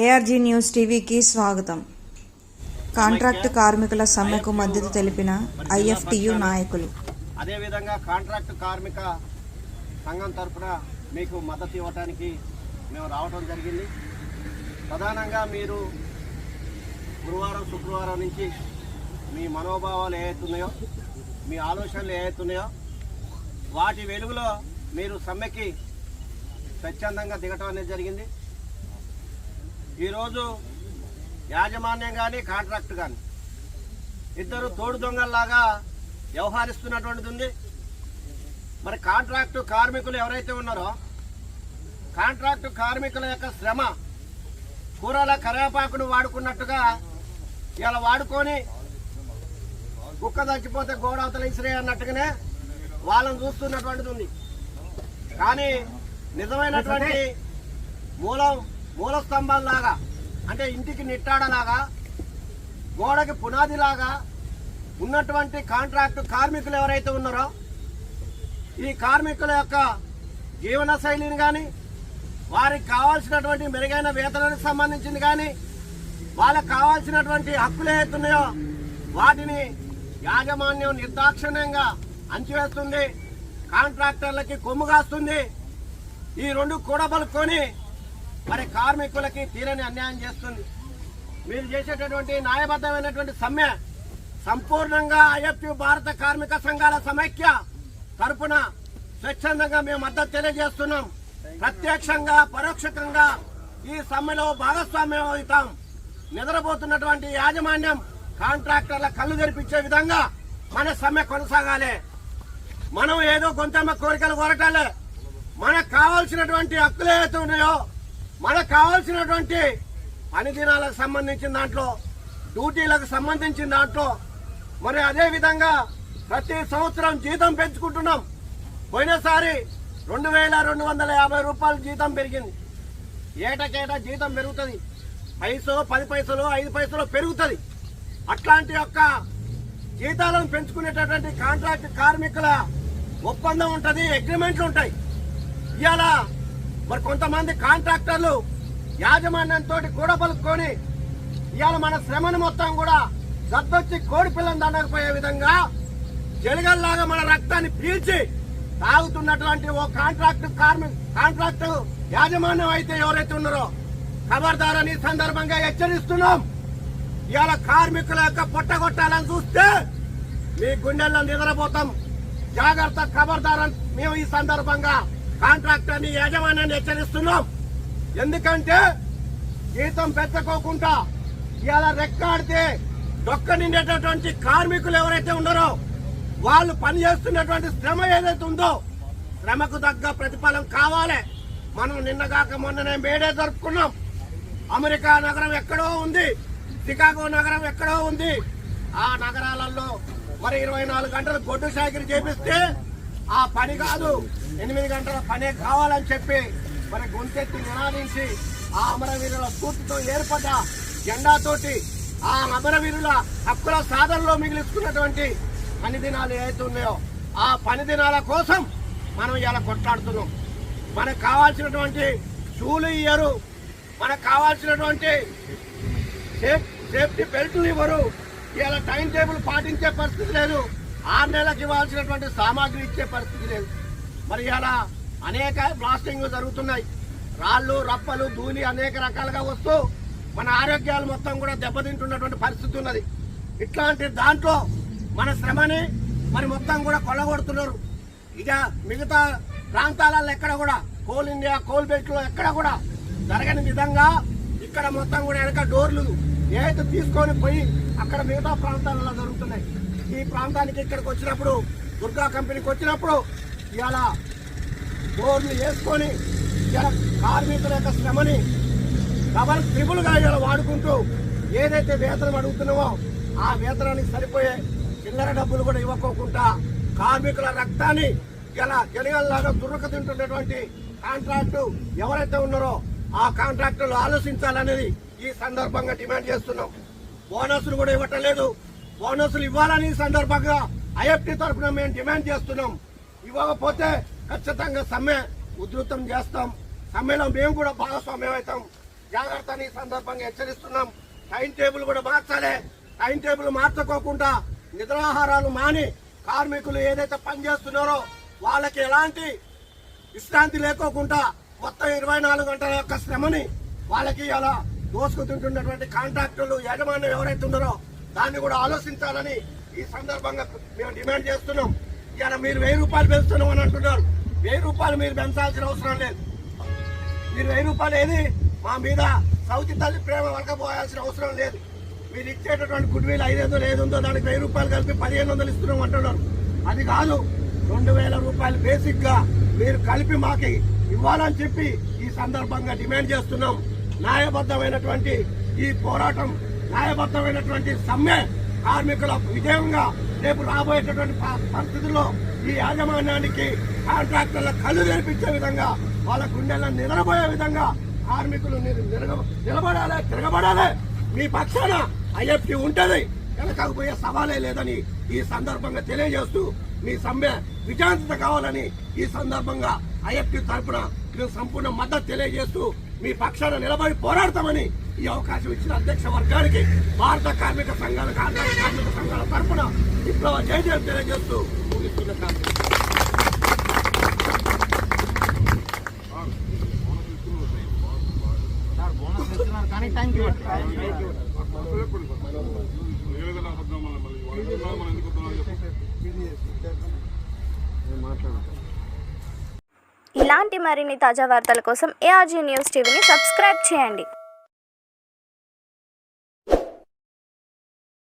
ARG news టీవీకి స్వాగతం. Contract కార్మికుల సమ్మెకు మద్దతు తెలిపిన ఐఎఫ్టియు నాయకులు. అదేవిధంగా కాంట్రాక్టు కార్మిక సంఘం తరఫున మీకు మద్దతు ఇవ్వడానికి మేము రావడం జరిగింది. ప్రధానంగా మీరు గురువారం శుక్రవారం నుంచి మీ మనోభావాలు ఏవైతున్నాయో, మీ ఆలోచనలు ఏవైతున్నాయో వాటి వెలుగులో మీరు సమ్మెకి స్వచ్ఛందంగా దిగటం అనేది జరిగింది. ఈరోజు యాజమాన్యం కానీ కాంట్రాక్ట్ కానీ ఇద్దరు తోడు దొంగల్లాగా వ్యవహరిస్తున్నటువంటిది ఉంది. మరి కాంట్రాక్టు కార్మికులు ఎవరైతే ఉన్నారో కాంట్రాక్టు కార్మికుల యొక్క శ్రమ కూరల కరేపాకును వాడుకున్నట్టుగా ఇలా వాడుకొని కుక్క చచ్చిపోతే గోడవతల ఇసిరే అన్నట్టుగానే వాళ్ళని చూస్తున్నటువంటిది ఉంది. కానీ నిజమైనటువంటి మూల స్తంభాల్లాగా, అంటే ఇంటికి నిట్టాడలాగా, గోడకి పునాదిలాగా ఉన్నటువంటి కాంట్రాక్టు కార్మికులు ఎవరైతే ఉన్నారో ఈ కార్మికుల యొక్క జీవన శైలిని కానీ, వారికి కావాల్సినటువంటి మెరుగైన వేతనానికి సంబంధించింది కానీ, వాళ్ళకు కావాల్సినటువంటి హక్కులు ఏవైతున్నాయో వాటిని యాజమాన్యం నిర్దాక్షిణ్యంగా అంచివేస్తుంది, కాంట్రాక్టర్లకి కొమ్ము కాస్తుంది. ఈ రెండు కూడబలుకొని మరి కార్మికులకి తీరని అన్యాయం చేస్తుంది. మీరు చేసేటటువంటి న్యాయబద్ధమైనటువంటి సమ్మె సంపూర్ణంగా ఐఎఫ్టియు భారత కార్మిక సంఘాల సమైక్య తరపున స్వచ్ఛందంగా మేము మద్దతు తెలియజేస్తున్నాం. ప్రత్యక్షంగా పరోక్షంగా ఈ సమ్మెలో భాగస్వామ్యం అవుతాం. నిద్రపోతున్నటువంటి యాజమాన్యం కాంట్రాక్టర్ల కళ్ళు తెరిపించే విధంగా మన సమ్మె కొనసాగాలి. మనం ఏదో కొంతమ్మ కోరికలు కోరటాలే. మనకు కావాల్సినటువంటి హక్కులు ఏవైతే ఉన్నాయో, మనకు కావాల్సినటువంటి పని దినాలకు సంబంధించిన దాంట్లో, డ్యూటీలకు సంబంధించిన దాంట్లో, మరి అదే విధంగా ప్రతి సంవత్సరం జీతం పెంచుకుంటున్నాం. పోయినసారి 2250 రూపాయలు జీతం పెరిగింది. ఏటకేటా జీతం పెరుగుతుంది. పైసో 10 పైసలు 5 పైసలు పెరుగుతుంది. అట్లాంటి యొక్క జీతాలను పెంచుకునేటటువంటి కాంట్రాక్ట్ కార్మికుల ఒప్పందం ఉంటుంది, అగ్రిమెంట్లు ఉంటాయి. ఇవాళ మరి కొంతమంది కాంట్రాక్టర్లు యాజమాన్యంతో కూడా పలుకొని ఇవాళ మన శ్రమను మొత్తం కూడా గద్దొచ్చి కోడి పిల్లని దండకపోయే విధంగా జలిగల్లాగా మన రక్తాన్ని పీల్చి తాగుతున్నటువంటి ఓ కాంట్రాక్టు యాజమాన్యం అయితే ఎవరైతే ఉన్నారో ఖబర్దారని సందర్భంగా హెచ్చరిస్తున్నాం. ఇవాళ కార్మికుల యొక్క పొట్టగొట్టాలని చూస్తే మీ గుండెల్లో నిద్రపోతాం. జాగ్రత్త, ఖబర్దారని మేము ఈ సందర్భంగా కాంట్రాక్టర్ని యాజమాన్యాన్ని హెచ్చరిస్తున్నాం. ఎందుకంటే జీతం పెంచుకోకుండా ఇవాళ రెక్కాడితే డొక్క నిండేటటువంటి కార్మికులు ఎవరైతే ఉన్నారో వాళ్ళు పనిచేస్తున్నటువంటి శ్రమ ఏదైతే ఉందో శ్రమకు తగ్గ ప్రతిఫలం కావాలి. మనం నిన్నగాక మొన్ననే మేడే జరుపుకున్నాం. అమెరికా నగరం ఎక్కడో ఉంది, చికాగో నగరం ఎక్కడో ఉంది. ఆ నగరాలలో మరి 24 గంటలు గొడ్డు సాగిరి చేపిస్తే ఆ పని కాదు, 8 గంటల పనే కావాలని చెప్పి మరి గొంతెత్తి నినాదించి ఆ అమరవీరుల స్ఫూర్తితో ఏర్పడ్డ జెండాతోటి ఆ అమరవీరుల హక్కుల సాధనలో మిగిలిస్తున్నటువంటి పని దినాలు ఏవైతే ఉన్నాయో ఆ పని దినాల కోసం మనం ఇలా కొట్లాడుతున్నాం. మనకు కావాల్సినటువంటి షూలు ఇయ్యరు, మనకు కావాల్సినటువంటి సేఫ్టీ బెల్ట్లు ఇవ్వరు. ఇలా టైం టేబుల్ పాటించే పరిస్థితి లేదు. 6 నెలలకు ఇవ్వాల్సినటువంటి సామాగ్రి ఇచ్చే పరిస్థితి లేదు. మరి ఇలా అనేక బ్లాస్టింగ్లు జరుగుతున్నాయి. రాళ్లు, రప్పలు, ధూళి అనేక రకాలుగా వస్తూ మన ఆరోగ్యాలు మొత్తం కూడా దెబ్బతింటున్నటువంటి పరిస్థితి ఉన్నది. ఇట్లాంటి దాంట్లో మన శ్రమని మరి మొత్తం కూడా కొల్లగొడుతున్నారు. ఇక మిగతా ప్రాంతాలలో ఎక్కడ కూడా కోల్ ఇండియా, కోల్ బెల్ట్ లో ఎక్కడ కూడా జరగని విధంగా ఇక్కడ మొత్తం కూడా వెనక డోర్లు ఏదైతే తీసుకొని పోయి అక్కడ మిగతా ప్రాంతాలలో జరుగుతున్నాయి. ఈ ప్రాంతానికి ఇక్కడికి వచ్చినప్పుడు, దుర్గా కంపెనీకి వచ్చినప్పుడు ఇవాళ డోర్లు వేసుకొని ఇలా కార్మికుల యొక్క శ్రమని డబల్ ట్రిపుల్గా ఇలా వాడుకుంటూ ఏదైతే వేతనం అడుగుతున్నామో ఆ వేతనానికి సరిపోయే చిల్లర డబ్బులు కూడా ఇవ్వకోకుండా కార్మికుల రక్తాన్ని ఇలా గెలగల్లాగా దుర్రక తింటున్నటువంటి కాంట్రాక్టు ఎవరైతే ఉన్నారో ఆ కాంట్రాక్టులు ఆలోచించాలనేది ఈ సందర్భంగా డిమాండ్ చేస్తున్నాం. బోనస్లు కూడా ఇవ్వటం లేదు. బోనస్లు ఇవ్వాలని ఈ సందర్భంగా ఐఎఫ్టీ తరఫున మేము డిమాండ్ చేస్తున్నాం. ఇవ్వకపోతే ఖచ్చితంగా సమ్మె ఉధృతం చేస్తాం. సమ్మెలో మేము కూడా భాగస్వామ్యం అవుతాం. జాగ్రత్త అని ఈ సందర్భంగా హెచ్చరిస్తున్నాం. టైం టేబుల్ కూడా మార్చాలి. టైం టేబుల్ మార్చుకోకుండా నిద్రాహారాలు మాని కార్మికులు ఏదైతే పనిచేస్తున్నారో వాళ్ళకి ఎలాంటి విశ్రాంతి లేకోకుండా మొత్తం 24 గంటల యొక్క శ్రమని వాళ్ళకి అలా దోసుకుతుంటున్నటువంటి కాంట్రాక్టర్లు యాజమాన్యం ఎవరైతే ఉన్నారో దాన్ని కూడా ఆలోచించాలని ఈ సందర్భంగా మేము డిమాండ్ చేస్తున్నాం. ఇలా మీరు 1000 రూపాయలు పెంచుతున్నాం అని అంటున్నారు. 1000 రూపాయలు మీరు పెంచాల్సిన అవసరం లేదు. మీరు 1000 రూపాయలు ఏది మా మీద సౌతి తల్లి ప్రేమ వలకపోయాల్సిన అవసరం లేదు. మీరు ఇచ్చేటటువంటి గుడ్ విల్ 500 ఏదుందో దానికి 1000 రూపాయలు కలిపి 1500 ఇస్తున్నాం అంటున్నారు. అది కాదు, 2000 రూపాయలు బేసిక్ గా మీరు కలిపి మాకు ఇవ్వాలని చెప్పి ఈ సందర్భంగా డిమాండ్ చేస్తున్నాం. న్యాయబద్ధమైనటువంటి ఈ పోరాటం, న్యాయబద్ధమైనటువంటి సమ్మె కార్మికుల విజయంగా రేపు రాబోయేటటువంటి పరిస్థితుల్లో ఈ యాజమాన్యానికి కాంట్రాక్టర్ల కళ్ళు నేర్పించే విధంగా వాళ్ళ గుండెలను నిద్రపోయే విధంగా కార్మికులు నిలబడాలి, తిరగబడాలి. మీ పక్షాన ఐఎఫ్టీ ఉంటది, వెనకపోయే సవాలే లేదని ఈ సందర్భంగా తెలియజేస్తూ మీ సమ్మె విజయాంతం కావాలని ఈ సందర్భంగా ఐఎఫ్టీ తరఫున మేము సంపూర్ణ మద్దతు తెలియజేస్తూ మీ పక్షాన నిలబడి పోరాడతామని ఈ అవకాశం ఇచ్చిన అధ్యక్ష వర్గానికి భారత కార్మిక సంఘాల కార్మిక సంఘాల తరఫున విప్లవ జయజయం తెలియజేస్తూ ముగిస్తున్న ఇలాంటి మరిన్ని తాజా వార్తల కోసం ARG న్యూస్ టీవీని సబ్స్క్రైబ్ చేయండి.